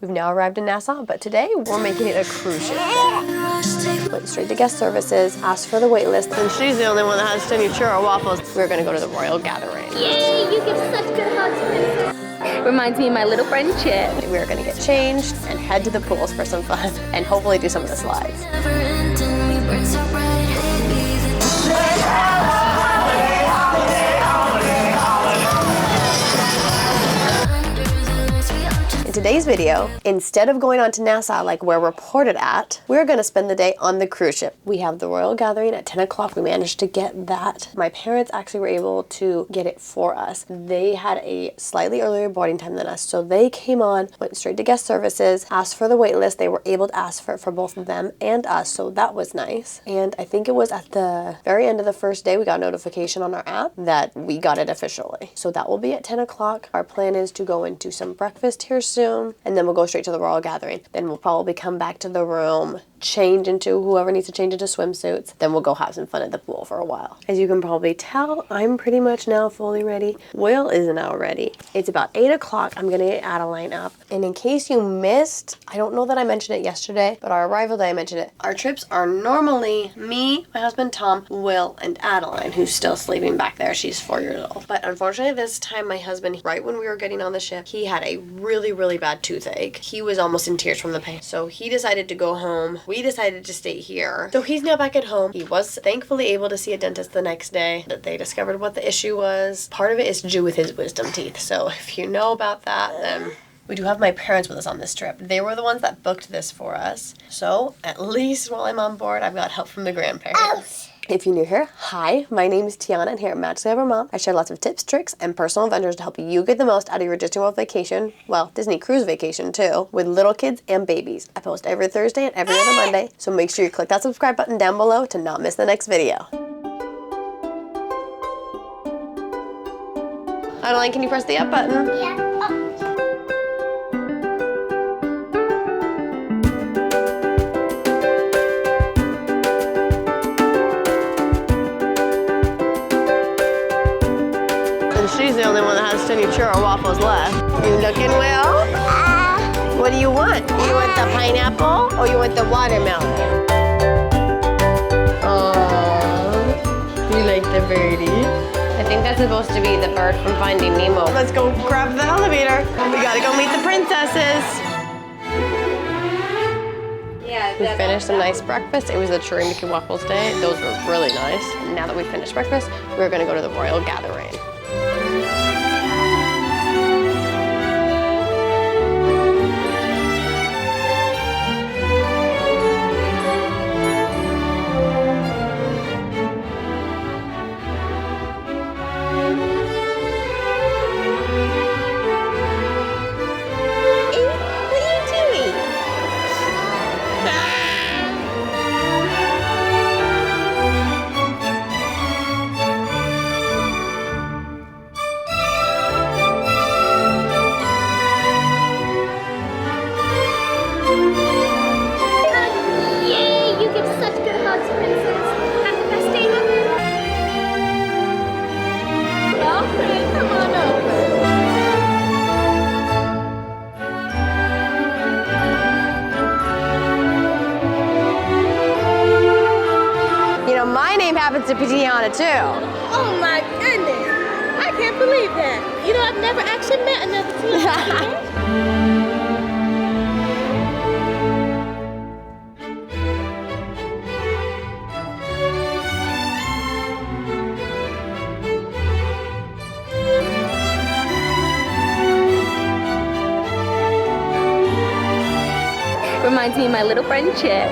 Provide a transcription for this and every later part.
We've now arrived in Nassau, but today we're making it a cruise ship. Went straight to guest services, asked for the wait list, and she's the only one that has any Churro waffles. We're gonna go to the royal gathering. Yay, you give such good hugs, princess. Reminds me of my little friend Chip. We're gonna get changed and head to the pools for some fun, and hopefully do some of the slides. In today's video, instead of going on to Nassau like we're reported at, we're gonna spend the day on the cruise ship. We have the royal gathering at 10 o'clock. We managed to get that. My parents actually were able to get it for us. They had a slightly earlier boarding time than us, so they came on, went straight to guest services, asked for the wait list. They were able to ask for it for both of them and us, so that was nice. And I think it was at the very end of the first day we got a notification on our app that we got it officially. So that will be at 10 o'clock. Our plan is to go into some breakfast here soon, and then we'll go straight to the royal gathering. Then we'll probably come back to the room, change into whoever needs to change into swimsuits. Then we'll go have some fun at the pool for a while. As you can probably tell, I'm pretty much now fully ready. Will is now ready. It's about 8 o'clock. I'm gonna get Adeline up. And in case you missed, I don't know that I mentioned it yesterday, but our arrival day I mentioned it. Our trips are normally me, my husband Tom, Will, and Adeline, who's still sleeping back there. She's 4 years old. But unfortunately this time my husband, right when we were getting on the ship, he had a really bad toothache. He was almost in tears from the pain. So he decided to go home. We decided to stay here. So he's now back at home. He was thankfully able to see a dentist the next day. That they discovered what the issue was. Part of it is to do with his wisdom teeth. So if you know about that, then we do have my parents with us on this trip. They were the ones that booked this for us. So at least while I'm on board, I've got help from the grandparents. If you're new here, hi, my name is Tiana, and here at Magically Ever Mom, I share lots of tips, tricks, and personal adventures to help you get the most out of your Disney World vacation, well, Disney cruise vacation too, with little kids and babies. I post every Thursday and every other Monday, so make sure you click that subscribe button down below to not miss the next video. Adeline, can you press the up button? Yeah. She's the only one that has any Churro waffles left. You looking, Will? What do you want? You want the pineapple or you want the watermelon? Oh, you like the birdie? I think that's supposed to be the bird from Finding Nemo. Let's go grab the elevator. We gotta go meet the princesses. We finished a nice breakfast. It was the Churro Mickey waffles day. Those were really nice. Now that we finished breakfast, we're gonna go to the royal gathering. My name happens to be Tiana too. Oh my goodness. I can't believe that. You know, I've never actually met another Tiana. Reminds me of my little friend Chip.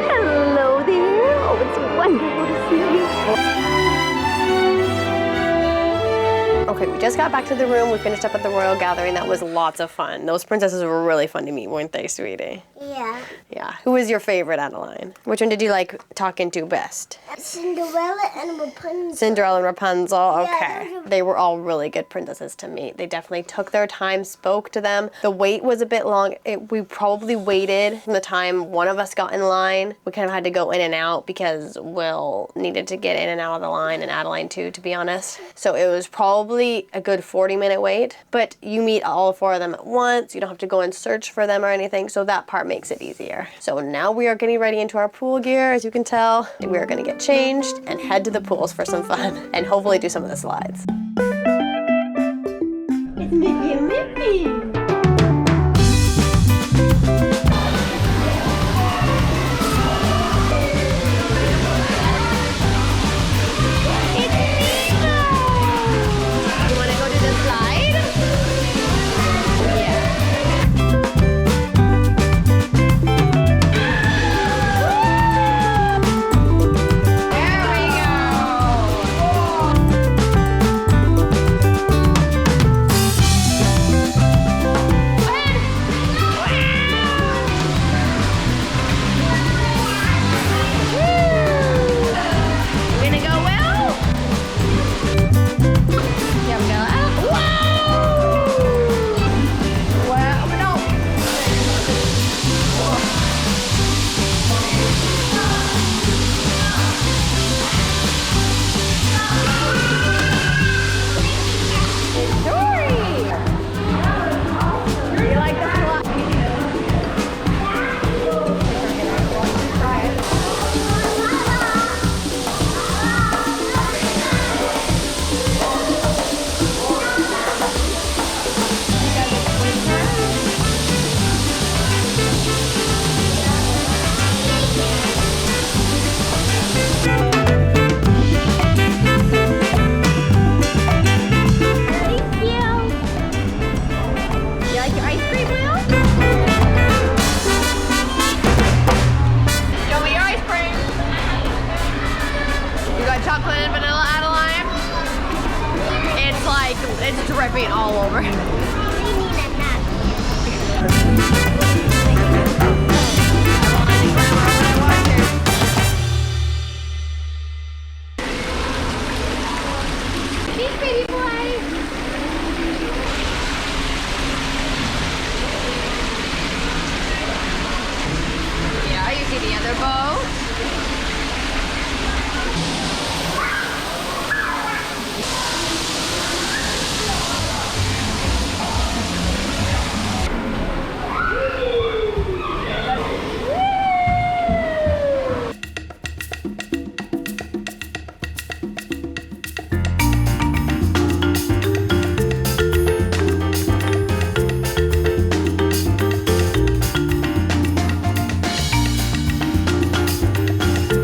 Hello there. Oh, it's wonderful to see you. Okay, we just got back to the room. We finished up at the royal gathering. That was lots of fun. Those princesses were really fun to meet, weren't they, sweetie? Yeah. Yeah. Who was your favorite, Adeline? Which one did you like talking to best? Cinderella and Rapunzel. Cinderella and Rapunzel. Yeah, Okay. those are- They were all really good princesses to meet. They definitely took their time, spoke to them. The wait was a bit long. We probably waited from the time one of us got in line. We kind of had to go in and out because Will needed to get in and out of the line, and Adeline too, to be honest. So it was probably a good 40-minute wait, but you meet all four of them at once. You don't have to go and search for them or anything, so that part makes it easier. So now we are getting ready into our pool gear, as you can tell. We are gonna get changed and head to the pools for some fun and hopefully do some of the slides. It's Mickey and Minnie. You wanna go to the slide? Yeah. There we go. We're gonna go well. Yeah, we go. Wow! Wow, no. Dory! You like the slide? Try it. Thank you. You like your ice cream, Will? Show me your ice cream. You got chocolate and vanilla, Adeline? It's like, it's dripping all over. These pretty boys. Yeah, you see the other boat?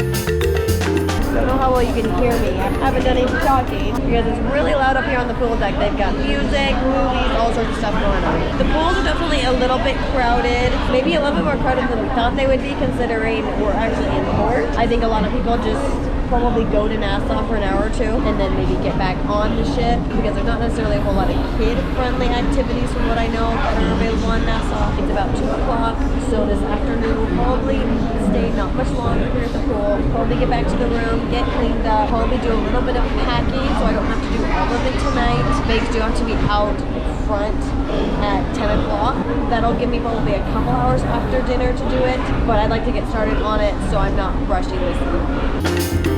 I don't know how well you can hear me. I haven't done any talking because it's really loud up here on the pool deck. They've got music, movies, all sorts of stuff going on. The pools are definitely a little bit crowded, maybe a little bit more crowded than we thought they would be considering we're actually in port. I think a lot of people just probably go to Nassau for an hour or two and then maybe get back on the ship because there's not necessarily a whole lot of kid-friendly activities from what I know that are available on Nassau. It's about 2 o'clock, so this afternoon we'll probably stay not much longer here at the pool, probably get back to the room, get cleaned up, probably do a little bit of packing so I don't have to do all of it tonight. Bags do have to be out front at 10 o'clock. That'll give me probably a couple hours after dinner to do it, but I'd like to get started on it so I'm not rushing this evening.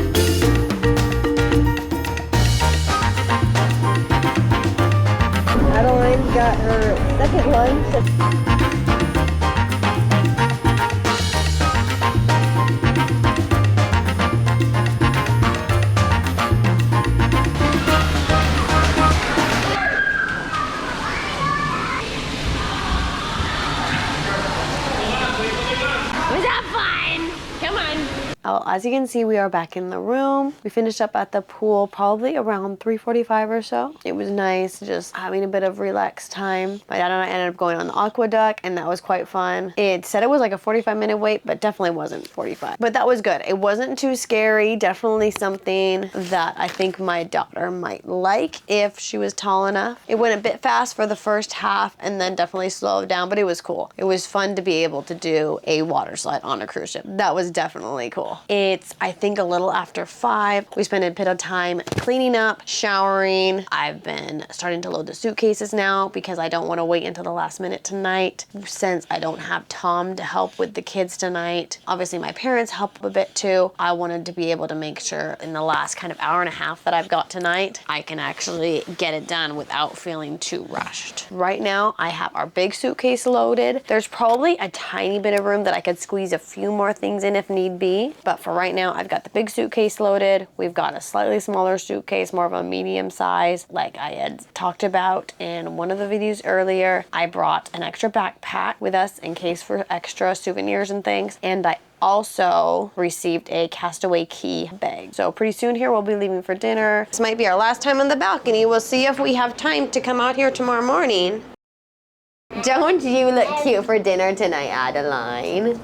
Adeline got her second lunch. Was that fun? Come on. Well, as you can see, we are back in the room. We finished up at the pool probably around 3:45 or so. It was nice just having a bit of relaxed time. My dad and I ended up going on the AquaDuck, and that was quite fun. It said it was like a 45-minute wait, but definitely wasn't 45. But that was good. It wasn't too scary. Definitely something that I think my daughter might like if she was tall enough. It went a bit fast for the first half and then definitely slowed down, but it was cool. It was fun to be able to do a water slide on a cruise ship. That was definitely cool. It's, I think, a little after 5. We spent a bit of time cleaning up, showering. I've been starting to load the suitcases now because I don't want to wait until the last minute tonight since I don't have Tom to help with the kids tonight. Obviously, my parents help a bit too. I wanted to be able to make sure in the last kind of hour and a half that I've got tonight, I can actually get it done without feeling too rushed. Right now, I have our big suitcase loaded. There's probably a tiny bit of room that I could squeeze a few more things in if need be. But for right now, I've got the big suitcase loaded. We've got a slightly smaller suitcase, more of a medium size, like I had talked about in one of the videos earlier. I brought an extra backpack with us in case for extra souvenirs and things. And I also received a castaway key bag. So pretty soon here we'll be leaving for dinner. This might be our last time on the balcony. We'll see if we have time to come out here tomorrow morning. Don't you look cute for dinner tonight, Adeline?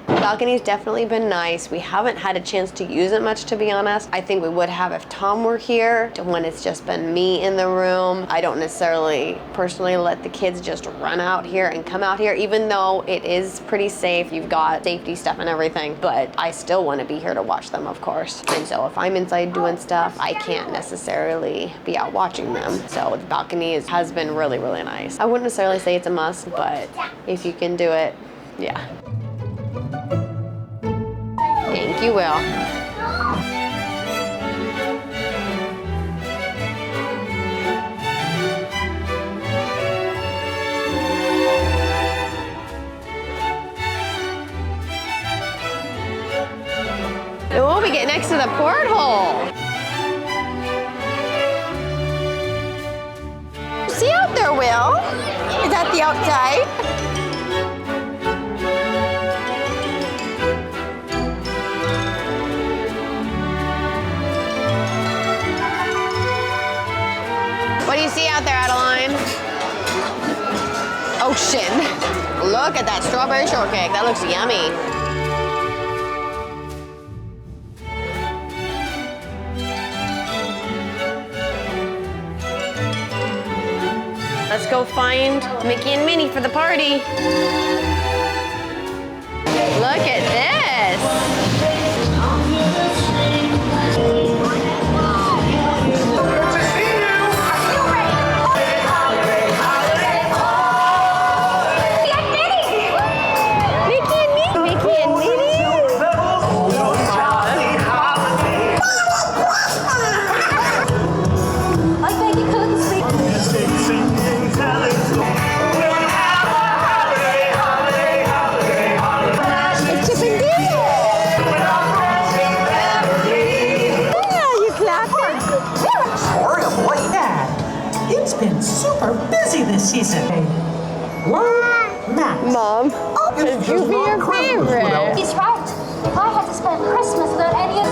Balcony's definitely been nice. We haven't had a chance to use it much, to be honest. I think we would have if Tom were here. When it's just been me in the room, I don't necessarily personally let the kids just run out here and come out here, even though it is pretty safe. You've got safety stuff and everything, but I still want to be here to watch them, of course. And so if I'm inside doing stuff, I can't necessarily be out watching them. So the balcony has been really, really nice. I wouldn't necessarily say it's a must, but if you can do it, yeah. Thank you, Will. Oh, we get next to the porthole. See out there, Will? Is that the outside? What do you see out there, Adeline? Ocean. Look at that strawberry shortcake. That looks yummy. Let's go find Mickey and Minnie for the party. Look at this. This season. Max. Mom, could you be your favorite? He's right. If I had to spend Christmas without any of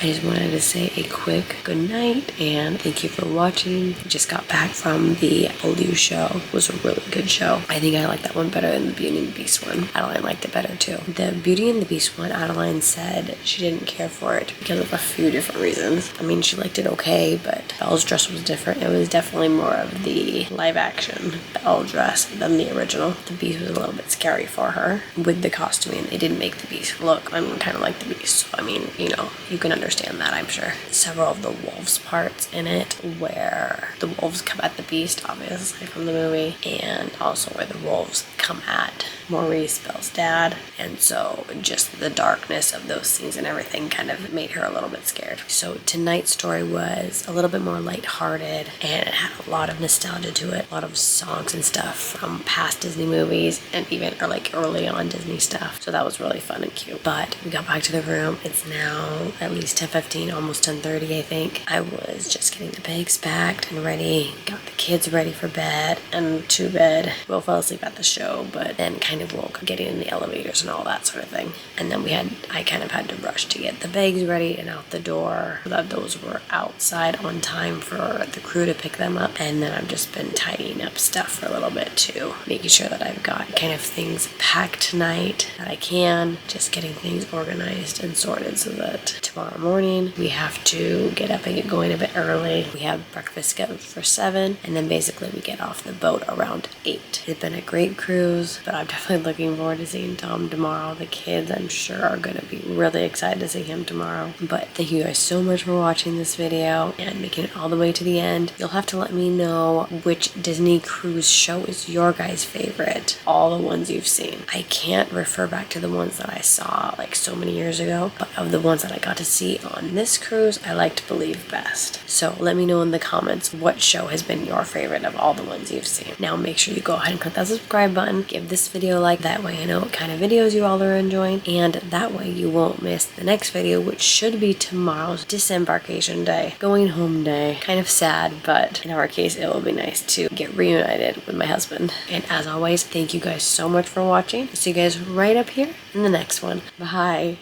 I just wanted to say a quick good night and thank you for watching. I just got back from the Blue show. It was a really good show. I think I liked that one better than the Beauty and the Beast one. Adeline liked it better too. The Beauty and the Beast one, Adeline said she didn't care for it because of a few different reasons. I mean, she liked it okay, but Belle's dress was different. It was definitely more of the live action Belle dress than the original. The Beast was a little bit scary for her with the costuming. They didn't make the Beast look, I mean, kind of like the Beast. So, I mean, you know, you can understand that, I'm sure. Several of the wolves parts in it where the wolves come at the Beast, obviously, from the movie, and also where the wolves come at Maurice, Belle's dad. And so just the darkness of those scenes and everything kind of made her a little bit scared. So tonight's story was a little bit more lighthearted and it had a lot of nostalgia to it, a lot of songs and stuff from past Disney movies and even or like early on Disney stuff. So that was really fun and cute. But we got back to the room. It's now at least 10:15, almost 10:30, I think. I was just getting the bags packed and ready, got the kids ready for bed and to bed. We'll fall asleep at the show, but then kind of woke up getting in the elevators and all that sort of thing. And then I kind of had to rush to get the bags ready and out the door so that those were outside on time for the crew to pick them up. And then I've just been tidying up stuff for a little bit too, making sure that I've got kind of things packed tonight that I can, just getting things organized and sorted so that tomorrow morning we have to get up and get going a bit early. We have breakfast scheduled for 7 and then basically we get off the boat around 8. It's been a great cruise, but I'm definitely looking forward to seeing Tom tomorrow. The kids, I'm sure, are going to be really excited to see him tomorrow. But thank you guys so much for watching this video and making it all the way to the end. You'll have to let me know which Disney cruise show is your guys' favorite. All the ones you've seen. I can't refer back to the ones that I saw like so many years ago, but of the ones that I got to see on this cruise, I liked Believe best. So let me know in the comments what show has been your favorite of all the ones you've seen. Now make sure you go ahead and click that subscribe button, give this video a like, that way I know what kind of videos you all are enjoying, and that way you won't miss the next video, which should be tomorrow's Disembarkation day, going home day. Kind of sad, but in our case it will be nice to get reunited with my husband. And as always, thank you guys so much for watching. See you guys right up here in the next one. Bye.